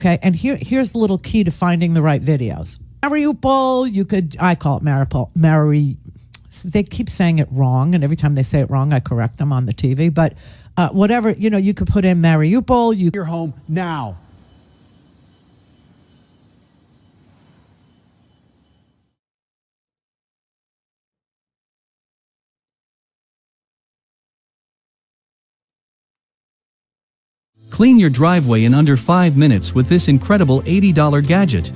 Okay, and here's the little key to finding the right videos. Mariupol, I call it Mariupol. They keep saying it wrong, and every time they say it wrong, I correct them on the TV. But whatever, you could put in Mariupol. You're home now. Clean your driveway in under 5 minutes with this incredible $80 gadget.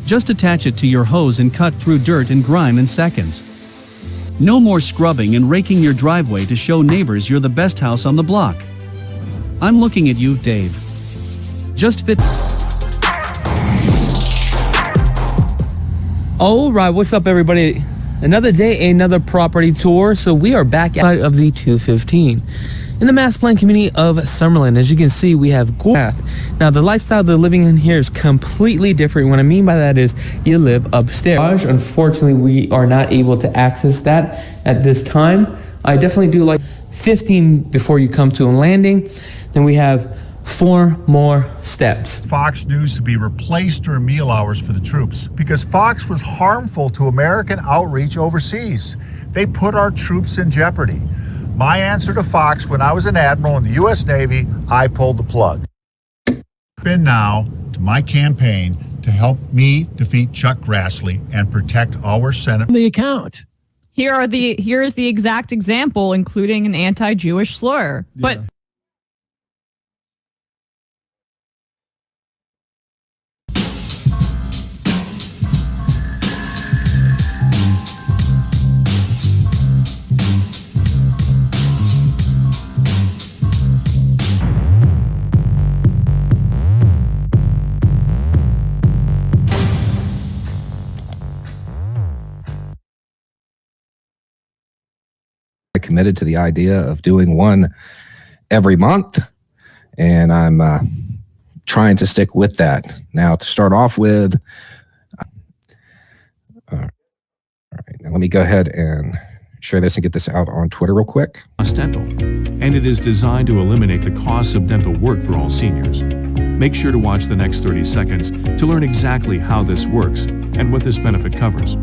Just attach it to your hose and cut through dirt and grime in seconds. No more scrubbing and raking your driveway to show neighbors you're the best house on the block. I'm looking at you, Dave. Just fit. All right, what's up, everybody? Another day, another property tour. So we are back out of the 215 in the mass plan community of Summerlin. As you can see, we have Path. Now, the lifestyle they're living in here is completely different. What I mean by that is you live upstairs. Unfortunately, we are not able to access that at this time. I definitely do like 15 before you come to a landing. Then we have 4 more steps. Fox News to be replaced during meal hours for the troops because Fox was harmful to American outreach overseas. They put our troops in jeopardy. My answer to Fox when I was an admiral in the U.S. Navy, I pulled the plug. In now to my campaign to help me defeat Chuck Grassley and protect our Senate. The account. Here is the exact example, including an anti-Jewish slur. Yeah. But committed to the idea of doing one every month, and I'm trying to stick with that. Now, to start off with, all right, now let me go ahead and share this and get this out on Twitter real quick. Dental, and it is designed to eliminate the costs of dental work for all seniors. Make sure to watch the next 30 seconds to learn exactly how this works and what this benefit covers.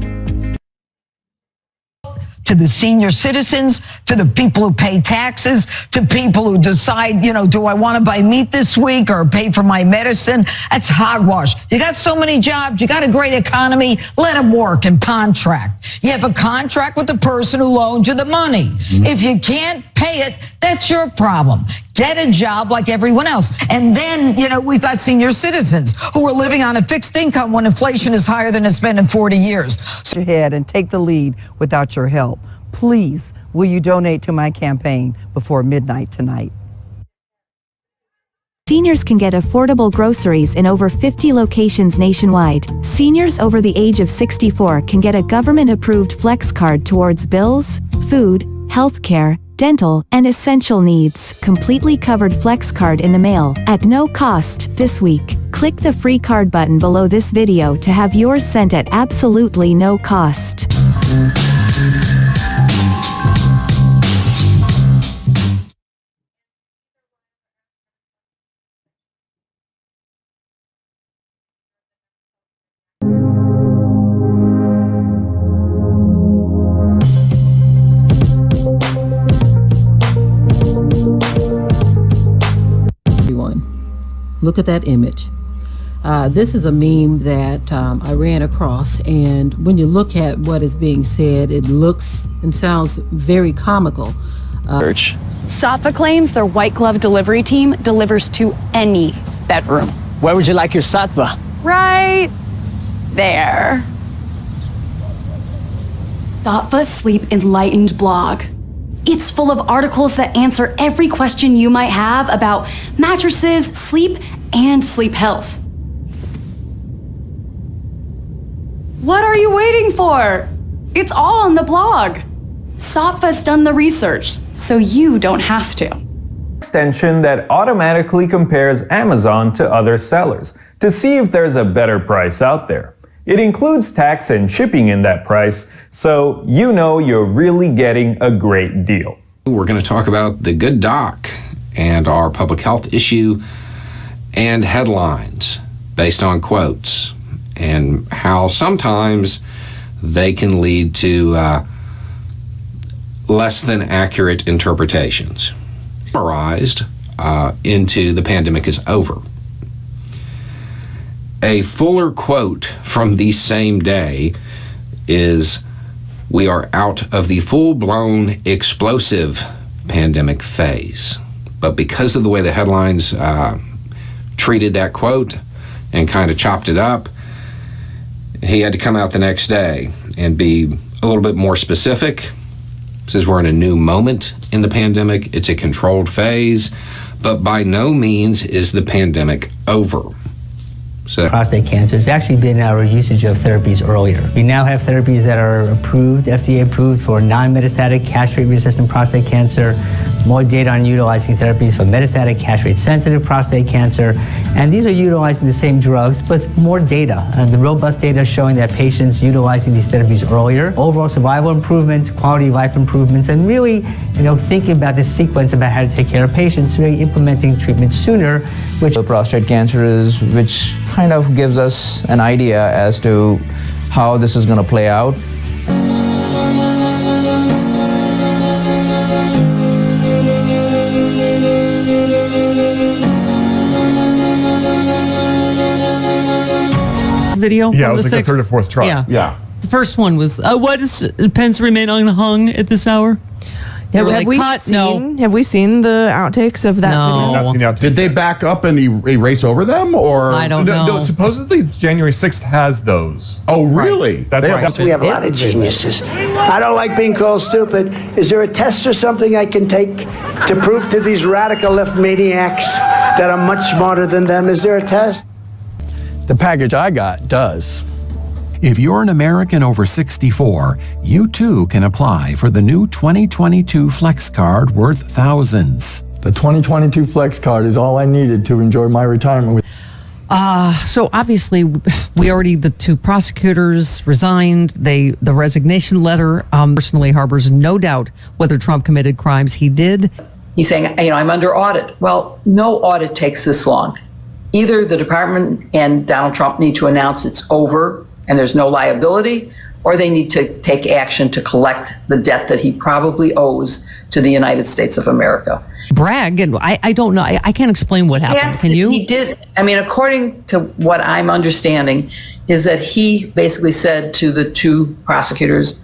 To the senior citizens, to the people who pay taxes, to people who decide, do I want to buy meat this week or pay for my medicine? That's hogwash. You got so many jobs. You got a great economy. Let them work and contract. You have a contract with the person who loaned you the money. If you can't pay it, that's your problem. Get a job like everyone else. And then, we've got senior citizens who are living on a fixed income when inflation is higher than it's been in 40 years. So ahead and take the lead without your help. Please, will you donate to my campaign before midnight tonight? Seniors can get affordable groceries in over 50 locations nationwide. Seniors over the age of 64 can get a government-approved flex card towards bills, food, healthcare, dental, and essential needs. Completely covered flex card in the mail at no cost this week. Click the free card button below this video to have yours sent at absolutely no cost. Look at that image. This is a meme that I ran across, and when you look at what is being said, it looks and sounds very comical. Safa claims their white glove delivery team delivers to any bedroom. Where would you like your Satva? Right there. Safa Sleep Enlightened blog. It's full of articles that answer every question you might have about mattresses, sleep, and sleep health. What are you waiting for? It's all on the blog. Safa's done the research, so you don't have to. Extension that automatically compares Amazon to other sellers to see if there's a better price out there. It includes tax and shipping in that price, so you know you're really getting a great deal. We're going to talk about the good doc and our public health issue and headlines based on quotes, and how sometimes they can lead to less than accurate interpretations. Summarized into the pandemic is over. A fuller quote from the same day is, "We are out of the full-blown explosive pandemic phase." But because of the way the headlines treated that quote and kind of chopped it up, he had to come out the next day and be a little bit more specific. Says we're in a new moment in the pandemic. It's a controlled phase, but by no means is the pandemic over. So, prostate cancer has actually been our usage of therapies earlier. We now have therapies that are approved, FDA approved, for non-metastatic castrate-resistant prostate cancer, more data on utilizing therapies for metastatic castrate-sensitive prostate cancer, and these are utilizing the same drugs, but more data, and the robust data showing that patients utilizing these therapies earlier, overall survival improvements, quality of life improvements, and really, thinking about this sequence about how to take care of patients, really implementing treatment sooner, which the prostate cancer is, which kind of gives us an idea as to how this is going to play out. Video. Yeah, it was like the third or fourth try. Yeah. The first one was, what is Pence remain unhung at this hour? Have we seen the outtakes of that video? Not seen the outtakes. Did they back up and erase over them, or I don't know. No, supposedly January 6th has those. Oh, really? That's right. We have a lot of geniuses. I don't like being called stupid. Is there a test or something I can take to prove to these radical left maniacs that I'm much smarter than them? Is there a test? The package I got does. If you're an American over 64, you too can apply for the new 2022 Flex Card worth thousands. The 2022 Flex Card is all I needed to enjoy my retirement. So obviously, the two prosecutors resigned. The resignation letter personally harbors no doubt whether Trump committed crimes. He did. He's saying, I'm under audit. Well, no audit takes this long. Either the department and Donald Trump need to announce it's over and there's no liability, or they need to take action to collect the debt that he probably owes to the United States of America. Bragg, and I don't know. I can't explain what happened. Yes, Can you? He did. According to what I'm understanding, is that he basically said to the two prosecutors,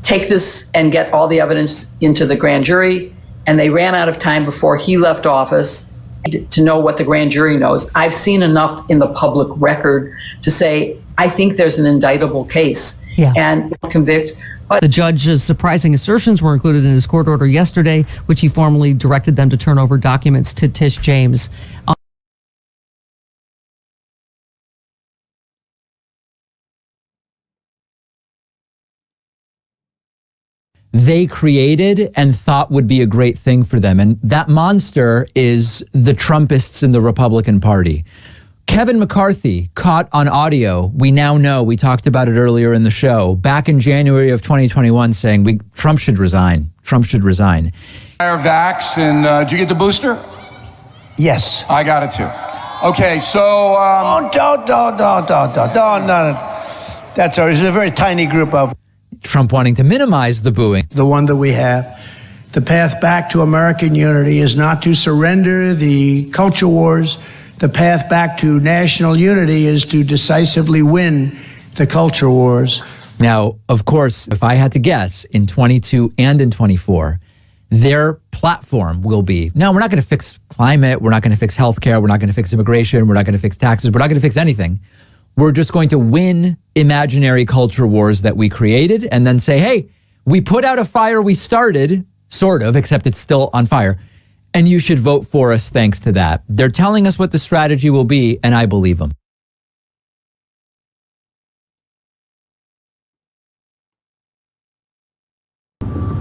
take this and get all the evidence into the grand jury, and they ran out of time before he left office to know what the grand jury knows. I've seen enough in the public record to say, I think there's an indictable case and convict. But the judge's surprising assertions were included in his court order yesterday, which he formally directed them to turn over documents to Tish James. They created and thought would be a great thing for them. And that monster is the Trumpists in the Republican Party. Kevin McCarthy, caught on audio, we now know, we talked about it earlier in the show, back in January of 2021 saying Trump should resign. Trump should resign. Vax, and did you get the booster? Yes. I got it too. Okay, so... Don't. That's all. It's a very tiny group of... Trump wanting to minimize the booing. The one that we have. The path back to American unity is not to surrender the culture wars. The path back to national unity is to decisively win the culture wars. Now, of course, if I had to guess, in 22 and in 24, their platform will be, no, we're not going to fix climate, we're not going to fix healthcare, we're not going to fix immigration, we're not going to fix taxes, we're not going to fix anything. We're just going to win imaginary culture wars that we created and then say, hey, we put out a fire we started, sort of, except it's still on fire. And you should vote for us thanks to that. They're telling us what the strategy will be, and I believe them.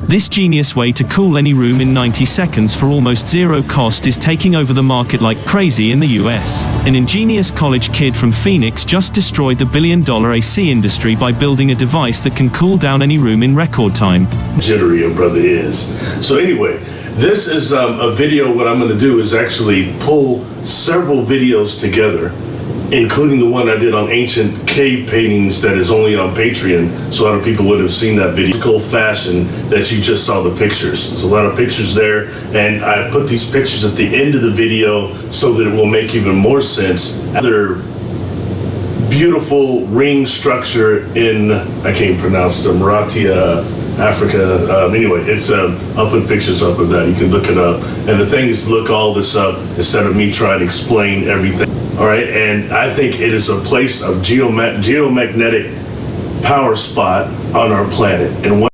This genius way to cool any room in 90 seconds for almost zero cost is taking over the market like crazy in the US. An ingenious college kid from Phoenix just destroyed the billion-dollar AC industry by building a device that can cool down any room in record time. Jittery your brother is. So anyway, This is a video. What I'm going to do is actually pull several videos together, including the one I did on ancient cave paintings that is only on Patreon, so other people would have seen that video. Fashion that you just saw the pictures. There's a lot of pictures there, and I put these pictures at the end of the video so that it will make even more sense. Other beautiful ring structure in, I can't pronounce the Maratia, Africa. Anyway, I'll put pictures up of that. You can look it up. And the thing is, look all this up instead of me trying to explain everything. All right, and I think it is a place of geomagnetic power spot on our planet. And